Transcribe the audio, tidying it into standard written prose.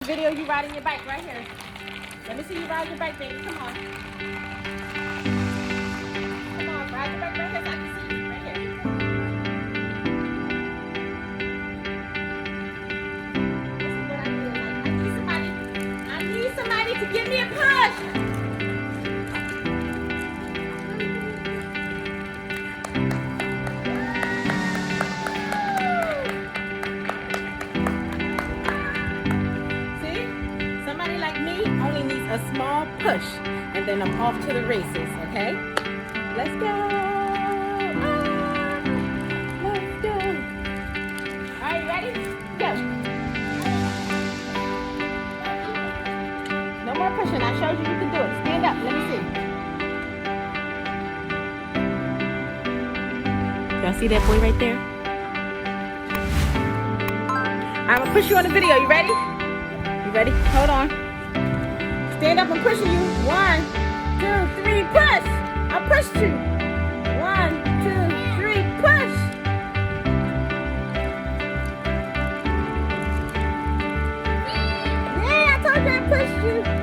video you riding your bike right here. Let me see you ride your bike, baby. Come on. Come on, ride your bike right here so I can see you. Right here. This is what I feel like. I need somebody to give me a push. Only needs a small push, and then I'm off to the races, okay? Let's go! Let's go! All right, ready? Go! No more pushing. I showed you can do it. Stand up. Let me see. Y'all see that boy right there? I'm gonna push you on the video. You ready? You ready? Hold on. Stand up, I'm pushing you. 1, 2, 3, push. I pushed you. 1, 2, 3, push. Yeah, I told you I pushed you.